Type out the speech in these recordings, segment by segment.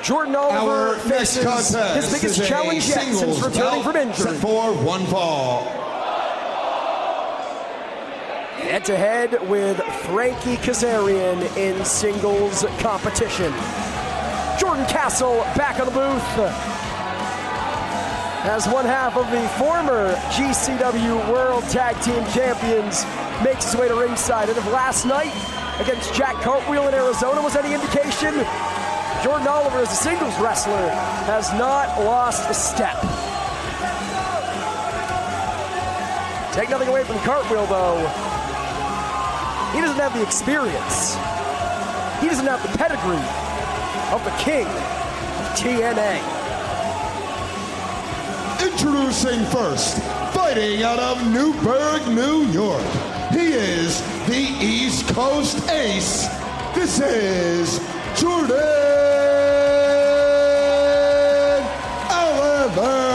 Jordan Oliver faces his biggest challenge yet since returning from injury. For one fall. Head-to-head with Frankie Kazarian in singles competition. Jordan Castle back on the booth as one half of the former GCW World Tag Team Champions makes his way to ringside. And if last night against Jack Cartwheel in Arizona was any indication, Jordan Oliver as a singles wrestler has not lost a step. Take nothing away from Cartwheel though, he doesn't have the experience. He doesn't have the pedigree of the king of TNA. Introducing first, fighting out of Newburgh, New York, he is the East Coast Ace. This is Jordan Oliver.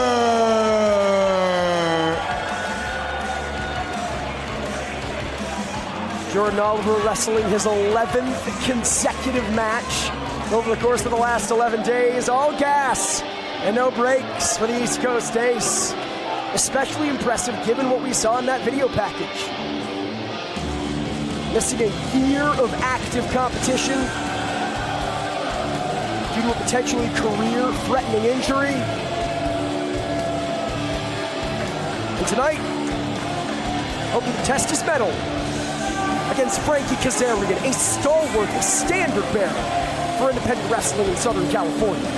Jordan Oliver wrestling his 11th consecutive match over the course of the last 11 days. All gas and no breaks for the East Coast Ace. Especially impressive given what we saw in that video package. Missing a year of active competition due to a potentially career-threatening injury. And tonight, hoping to test his mettle against Frankie Kazarian, a stalwart, a standard bearer for independent wrestling in Southern California.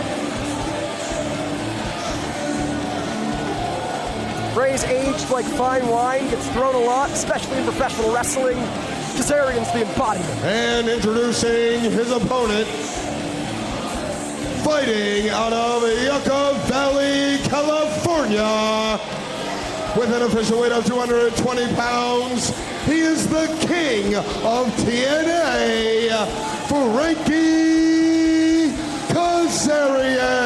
Phrase aged like fine wine gets thrown a lot, especially in professional wrestling. Kazarian's the embodiment. And introducing his opponent, fighting out of Yucca Valley, California, with an official weight of 220 pounds, he is the king of TNA, Frankie Kazarian.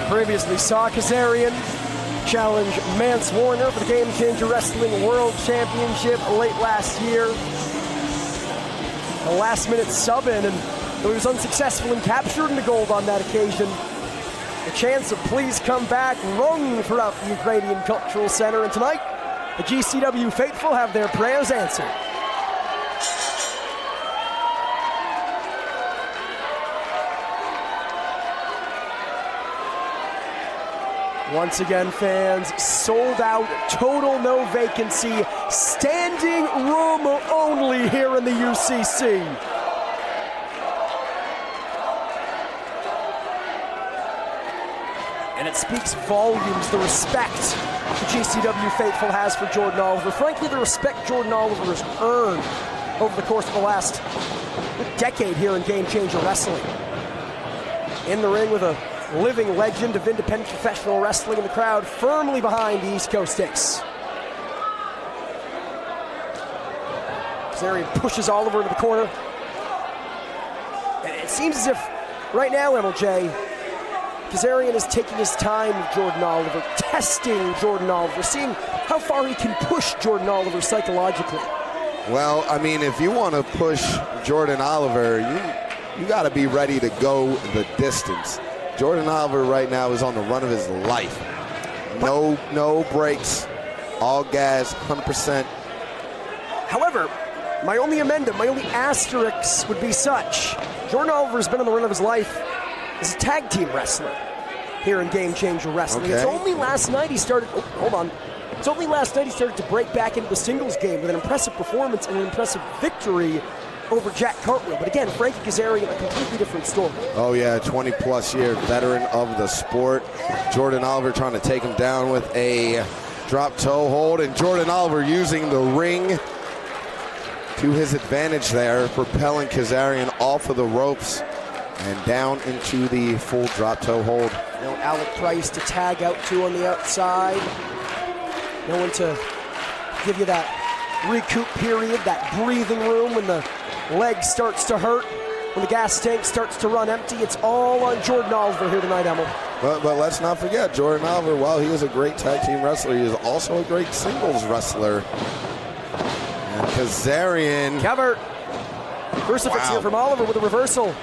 Previously saw Kazarian challenge Mance Warner for the Game Changer Wrestling World Championship late last year. A last-minute sub-in, and though he was unsuccessful in capturing the gold on that occasion, the chance of please come back rung throughout the Ukrainian Cultural Center, and tonight, the GCW faithful have their prayers answered. Once again, fans, sold out, total no vacancy, standing room only here in the UCC. And it speaks volumes, the respect the GCW faithful has for Jordan Oliver. Frankly, the respect Jordan Oliver has earned over the course of the last decade here in Game Changer Wrestling. In the ring with a living legend of independent professional wrestling, in the crowd firmly behind the East Coast Ace. Kazarian pushes Oliver into the corner. And it seems as if right now, MLJ, Kazarian is taking his time with Jordan Oliver, testing Jordan Oliver, seeing how far he can push Jordan Oliver psychologically. Well, I mean, if you want to push Jordan Oliver, you got to be ready to go the distance. Jordan Oliver right now is on the run of his life. No breaks, all gas, 100%. However, my only amendment, my only asterisk would be such. Jordan Oliver's been on the run of his life as a tag team wrestler here in Game Changer Wrestling. Okay. It's only last night he started, It's only last night he started to break back into the singles game with an impressive performance and an impressive victory over Jack Cartwheel. But again, Frankie Kazarian, a completely different story. Oh yeah, 20-plus year veteran of the sport. Jordan Oliver trying to take him down with a drop toe hold, and Jordan Oliver using the ring to his advantage there, propelling Kazarian off of the ropes and down into the full drop toe hold. You know, Alec Price to tag out to on the outside. No one to give you that recoup period, that breathing room when the leg starts to hurt, when the gas tank starts to run empty. It's all on Jordan Oliver here tonight, Emil. But let's not forget, Jordan Oliver, while he is a great tag team wrestler, he is also a great singles wrestler. And Kazarian Cover. Crucifix here from Oliver with a reversal.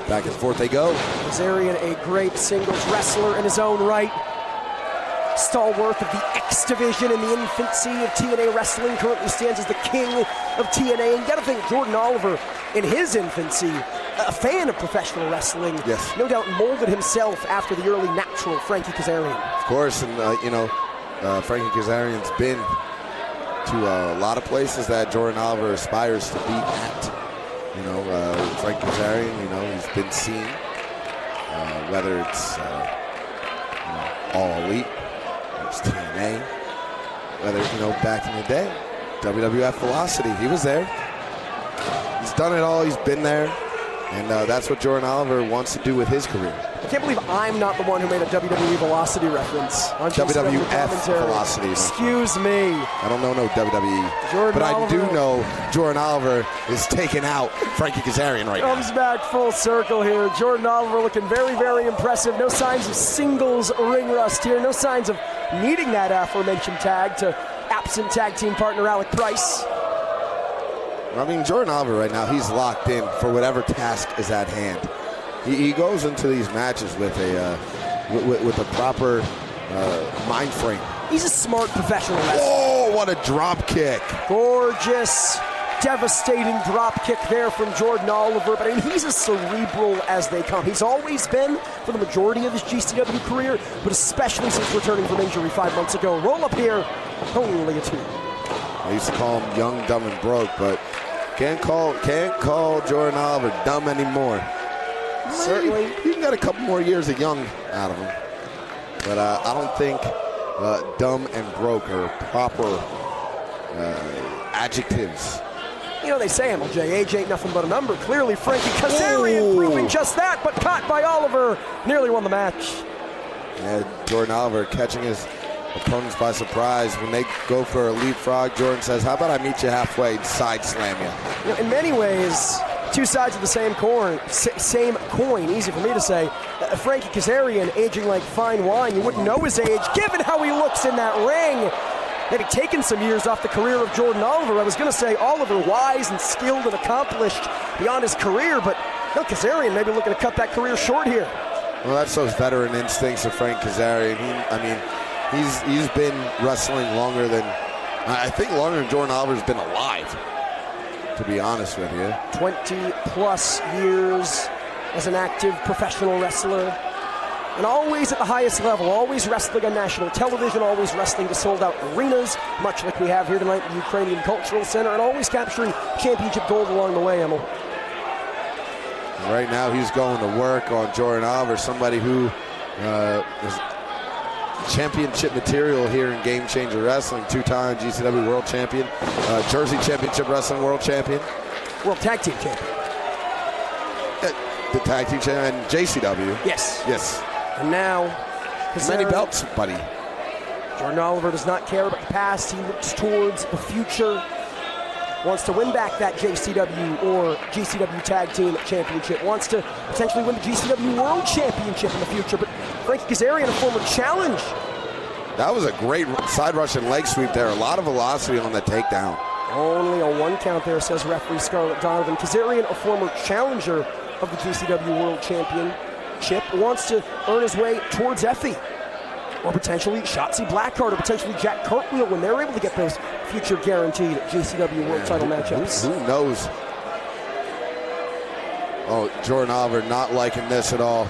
Back and forth they go. Kazarian, a great singles wrestler in his own right. Stalwart of the X division in the infancy of TNA wrestling, currently stands as the king of TNA. And you gotta think Jordan Oliver, in his infancy, a fan of professional wrestling. Yes. No doubt molded himself after the early natural Frankie Kazarian. Of course, and Frankie Kazarian's been to a lot of places that Jordan Oliver aspires to be at. Frankie Kazarian, he's been seen, whether it's All Elite, or it's TNA, whether, back in the day, WWF Velocity, he was there. He's done it all, he's been there, and that's what Jordan Oliver wants to do with his career. I can't believe I'm not the one who made a WWE Velocity reference on GCW WWF commentary. Velocity. Excuse me. I don't know no WWE, Jordan but Oliver. I do know Jordan Oliver is taking out Frankie Kazarian right now. Comes back full circle here. Jordan Oliver looking very, very impressive. No signs of singles ring rust here. No signs of needing that aforementioned tag to absent tag team partner Alec Price. I mean, Jordan Oliver right now, he's locked in for whatever task is at hand. He goes into these matches with a proper mind frame. He's a smart professional wrestler. Oh, what a drop kick. Gorgeous, devastating drop kick there from Jordan Oliver. But I mean, he's as cerebral as they come. He's always been for the majority of his GCW career, but especially since returning from injury 5 months ago. Roll up here, only a 2. I used to call him young, dumb, and broke, but can't call Jordan Oliver dumb anymore. Certainly. You can get a couple more years of young out of him. But I don't think dumb and broke are proper adjectives. They say, MLJ, age ain't nothing but a number. Clearly, Frankie Kazarian proving just that, but caught by Oliver. Nearly won the match. Yeah, Jordan Oliver catching his opponents by surprise. When they go for a leapfrog, Jordan says, how about I meet you halfway and side slam you? In many ways, two sides of the same coin, easy for me to say. Frankie Kazarian aging like fine wine. You wouldn't know his age, given how he looks in that ring. Maybe taken some years off the career of Jordan Oliver. I was going to say Oliver, wise and skilled and accomplished beyond his career, but Kazarian maybe looking to cut that career short here. Well, that's those veteran instincts of Frank Kazarian. He's been wrestling longer than Jordan Oliver's been alive, to be honest with you. 20-plus years as an active professional wrestler. And always at the highest level, always wrestling on national television, always wrestling to sold-out arenas, much like we have here tonight at the Ukrainian Cultural Center, and always capturing championship gold along the way, Emil. Right now he's going to work on Jordan Oliver, somebody who is championship material here in Game Changer Wrestling, two-time GCW World Champion, Jersey Championship Wrestling World Champion. World Tag Team Champion. The Tag Team Champion, and JCW. Yes. And now, many belts, buddy. Jordan Oliver does not care about the past. He looks towards the future. Wants to win back that JCW or GCW Tag Team Championship. Wants to potentially win the GCW World Championship in the future. But Frankie Kazarian, a former challenge. That was a great side rush and leg sweep there. A lot of velocity on the takedown. Only a 1 count there, says referee Scarlett Donovan. Kazarian, a former challenger of the GCW World Championship, wants to earn his way towards Effie, or potentially Shotzi Blackheart, or potentially Jack Cartwheel when they're able to get those future guaranteed GCW World title matchups. Who knows? Oh, Jordan Oliver not liking this at all.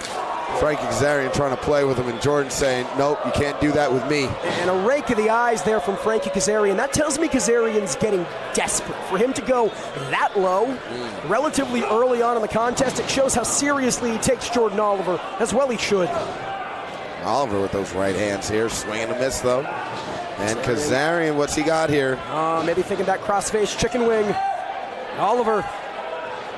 Frankie Kazarian trying to play with him, and Jordan saying, nope, you can't do that with me. And a rake of the eyes there from Frankie Kazarian. That tells me Kazarian's getting desperate. For him to go that low, relatively early on in the contest, it shows how seriously he takes Jordan Oliver, as well he should. Oliver with those right hands here, swinging a miss though. And Kazarian, what's he got here? Maybe thinking that crossface chicken wing. Oliver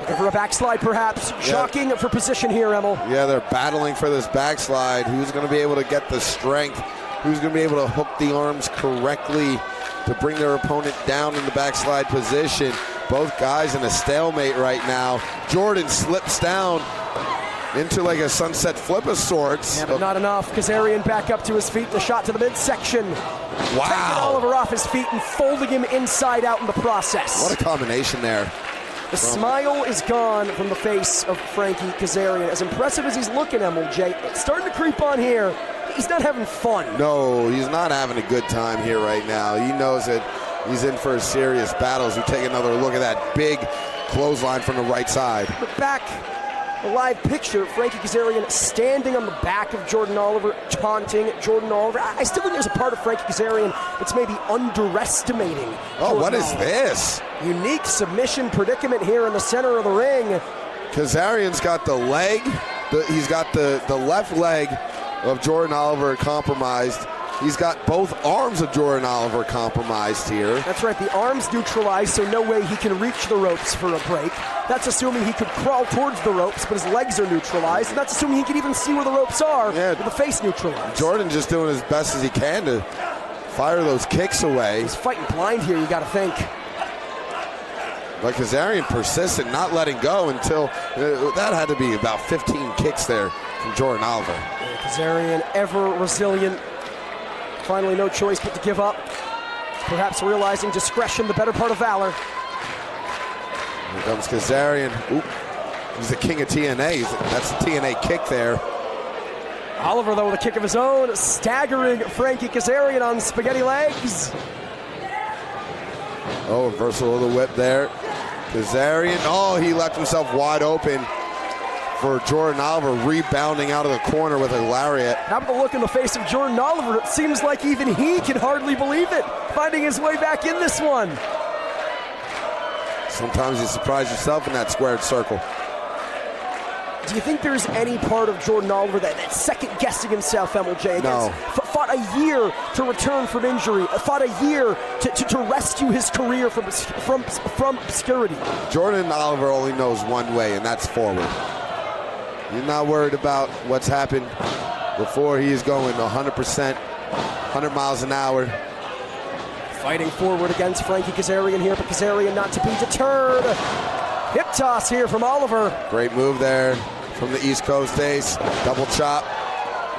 looking for a backslide, perhaps. Yeah. Shocking for position here, Emil. Yeah, they're battling for this backslide. Who's going to be able to get the strength? Who's going to be able to hook the arms correctly to bring their opponent down in the backslide position? Both guys in a stalemate right now. Jordan slips down into like a sunset flip of sorts. Yeah, but not enough. Kazarian back up to his feet. The shot to the midsection. Wow. Taking Oliver off his feet and folding him inside out in the process. What a combination there. The smile is gone from the face of Frankie Kazarian. As impressive as he's looking, MLJ, it's starting to creep on here. He's not having fun. No, he's not having a good time here right now. He knows that he's in for a serious battle as we take another look at that big clothesline from the right side. But back, a live picture, Frankie Kazarian standing on the back of Jordan Oliver, taunting Jordan Oliver. I still think there's a part of Frankie Kazarian that's maybe underestimating. Oh, Jordan what is Oliver. this? Unique submission predicament here in the center of the ring. Kazarian's got the leg, he's got the left leg of Jordan Oliver compromised. He's got both arms of Jordan Oliver compromised here. That's right, the arms neutralized, so no way he can reach the ropes for a break. That's assuming he could crawl towards the ropes, but his legs are neutralized. And that's assuming he can even see where the ropes are with the face neutralized. Jordan just doing as best as he can to fire those kicks away. He's fighting blind here, you gotta think. But Kazarian persistent, not letting go until that had to be about 15 kicks there from Jordan Oliver. And Kazarian, ever resilient. Finally, no choice but to give up. Perhaps realizing discretion, the better part of valor. Here comes Kazarian. Oop. He's the king of TNA. That's the TNA kick there. Oliver, though, with a kick of his own, staggering Frankie Kazarian on spaghetti legs. Oh, reversal of the whip there. Kazarian, oh, he left himself wide open for Jordan Oliver, rebounding out of the corner with a lariat. How about the look in the face of Jordan Oliver? It seems like even he can hardly believe it, finding his way back in this one. Sometimes you surprise yourself in that squared circle. Do you think there's any part of Jordan Oliver that second-guessing himself, MLJ? No. Fought a year to return from injury, fought a year to rescue his career from obscurity. Jordan Oliver only knows one way, and that's forward. You're not worried about what's happened before. He is going 100%, 100 miles an hour. Fighting forward against Frankie Kazarian here, but Kazarian not to be deterred. Hip toss here from Oliver. Great move there from the East Coast Ace. Double chop.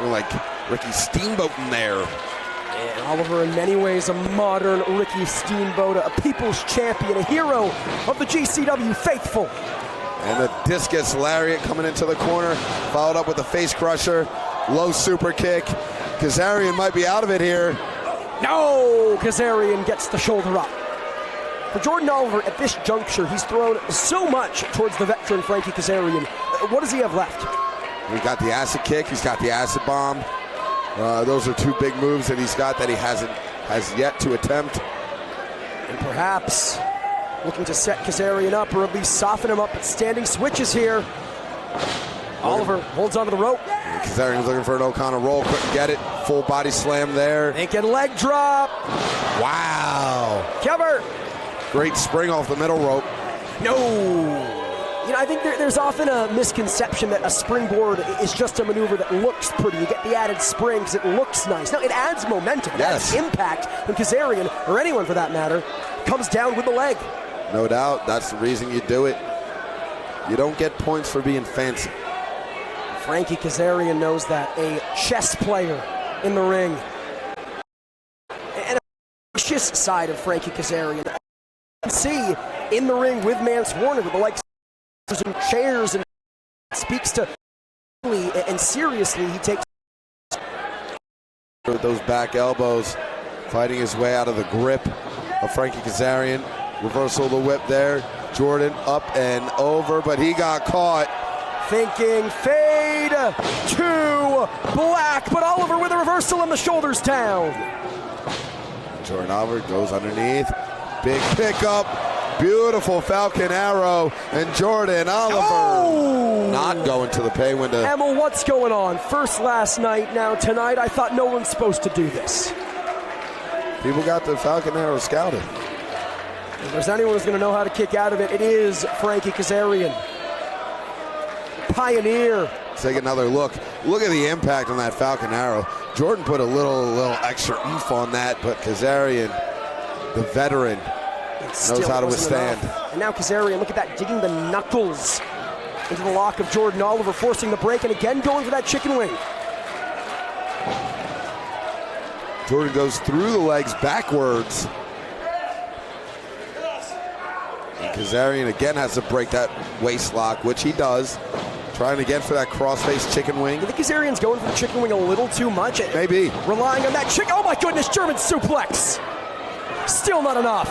Like Ricky Steamboat in there. And Oliver, in many ways, a modern Ricky Steamboat, a people's champion, a hero of the GCW faithful. And the discus lariat coming into the corner, followed up with the face crusher, low super kick. Kazarian might be out of it here. No, Kazarian gets the shoulder up. For Jordan Oliver, at this juncture, he's thrown so much towards the veteran Frankie Kazarian. What does he have left? He's got the acid kick, he's got the acid bomb. Those are two big moves that he's got that he has yet to attempt. And perhaps looking to set Kazarian up or at least soften him up, but standing switches here. Oliver holds onto the rope. Kazarian's looking for an O'Connor roll, couldn't get it. Full body slam there. Naked leg drop. Wow. Cover. Great spring off the middle rope. No. You know, I think there's often a misconception that a springboard is just a maneuver that looks pretty. You get the added spring because it looks nice. No, it adds momentum. It adds impact when Kazarian, or anyone for that matter, comes down with the leg. No doubt. That's the reason you do it. You don't get points for being fancy. Frankie Kazarian knows that. A chess player in the ring. And a vicious side of Frankie Kazarian. You can see in the ring with Mance Warner with the likes and chairs, and speaks to and seriously he takes with those back elbows, fighting his way out of the grip of Frankie Kazarian. Reversal of the whip there. Jordan up and over, but he got caught. Thinking fade to black, but Oliver with a reversal and the shoulders down. Jordan Oliver goes underneath. Big pickup. Beautiful Falcon Arrow, and Jordan Oliver not going to the pay window. Emil, what's going on? First last night, now tonight. I thought no one's supposed to do this. People got the Falcon Arrow scouted. If there's anyone who's going to know how to kick out of it, it is Frankie Kazarian. Pioneer. Take another look. Look at the impact on that Falcon Arrow. Jordan put a little extra oomph on that, but Kazarian, the veteran, knows how to withstand. Enough. And now Kazarian, look at that, digging the knuckles into the lock of Jordan Oliver, forcing the break, and again going for that chicken wing. Jordan goes through the legs backwards. And Kazarian again has to break that waist lock, which he does. Trying again for that crossface chicken wing. I think Kazarian's going for the chicken wing a little too much. Maybe. Relying on that chicken. Oh my goodness, German suplex. Still not enough.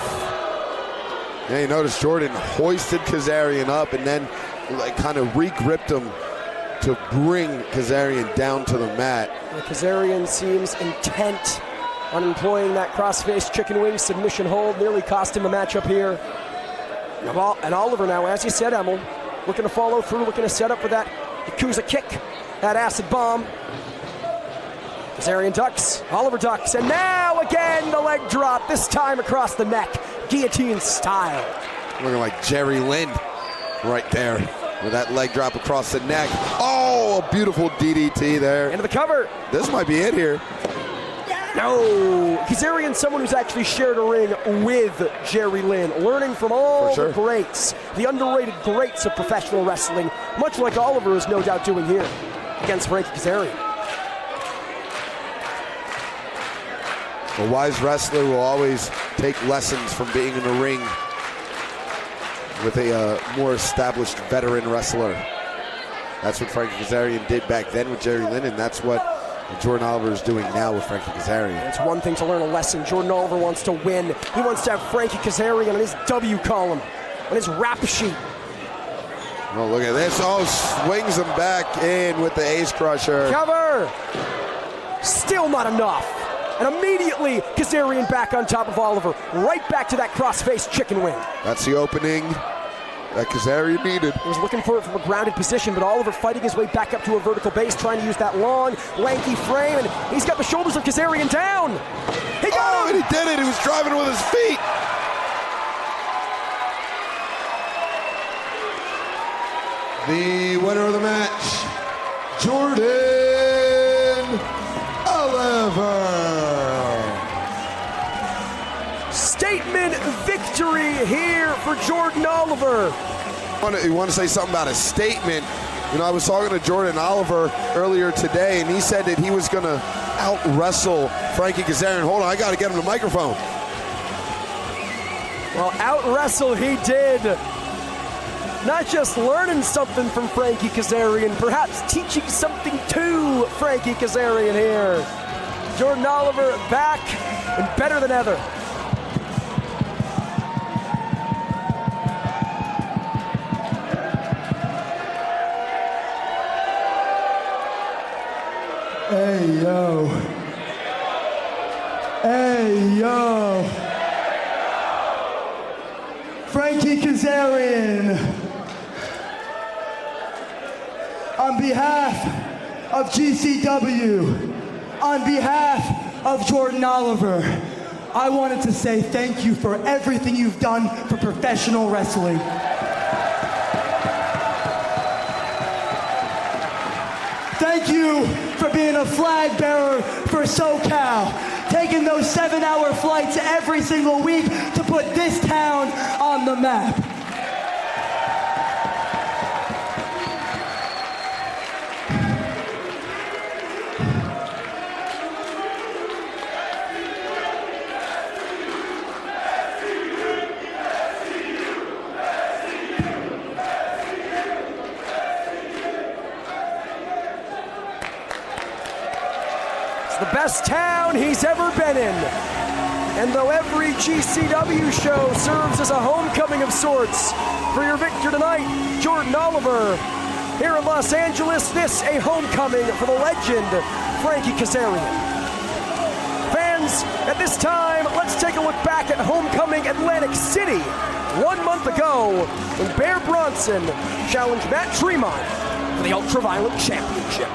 Yeah, you notice Jordan hoisted Kazarian up and then kind of re-gripped him to bring Kazarian down to the mat. And Kazarian seems intent on employing that crossface chicken wing submission hold. Nearly cost him a matchup here. And Oliver now, as you said, Emil, looking to follow through, looking to set up for that Yakuza kick, that acid bomb. Kazarian ducks, Oliver ducks, and now again the leg drop, this time across the neck, guillotine style. Looking like Jerry Lynn right there with that leg drop across the neck. Oh, a beautiful DDT there. Into the cover. This might be it here. No, Kazarian's someone who's actually shared a ring with Jerry Lynn, learning from all the greats, the underrated greats of professional wrestling, much like Oliver is no doubt doing here against Frankie Kazarian. A wise wrestler will always take lessons from being in the ring with a more established veteran wrestler. That's what Frankie Kazarian did back then with Jerry Lynn, and that's what Jordan Oliver is doing now with Frankie Kazarian. It's one thing to learn a lesson. Jordan Oliver wants to win. He wants to have Frankie Kazarian on his W column, on his rap sheet. Oh, look at this. Oh, swings him back in with the ace crusher. Cover! Still not enough. And immediately, Kazarian back on top of Oliver. Right back to that crossface chicken wing. That's the opening that Kazarian needed. He was looking for it from a grounded position, but Oliver fighting his way back up to a vertical base, trying to use that long, lanky frame, and he's got the shoulders of Kazarian down. He got him! And he did it. He was driving with his feet. The winner of the match, Jordan Oliver. Statement victory here for Jordan Oliver. You want to say something about a statement? You know, I was talking to Jordan Oliver earlier today, and he said that he was going to out-wrestle Frankie Kazarian. Hold on, I got to get him the microphone. Well, out-wrestle he did. Not just learning something from Frankie Kazarian, perhaps teaching something to Frankie Kazarian here. Jordan Oliver back and better than ever. Hey, yo. Hey, yo. Frankie Kazarian. On behalf of GCW, on behalf of Jordan Oliver, I wanted to say thank you for everything you've done for professional wrestling. Thank you for being a flag bearer for SoCal, taking those 7-hour flights every single week to put this town on the map. The best town he's ever been in. And though every GCW show serves as a homecoming of sorts, for your victor tonight, Jordan Oliver, here in Los Angeles, this a homecoming for the legend, Frankie Kazarian. Fans, at this time, let's take a look back at homecoming Atlantic City 1 month ago when Bear Bronson challenged Matt Tremont for the Ultraviolet Championship.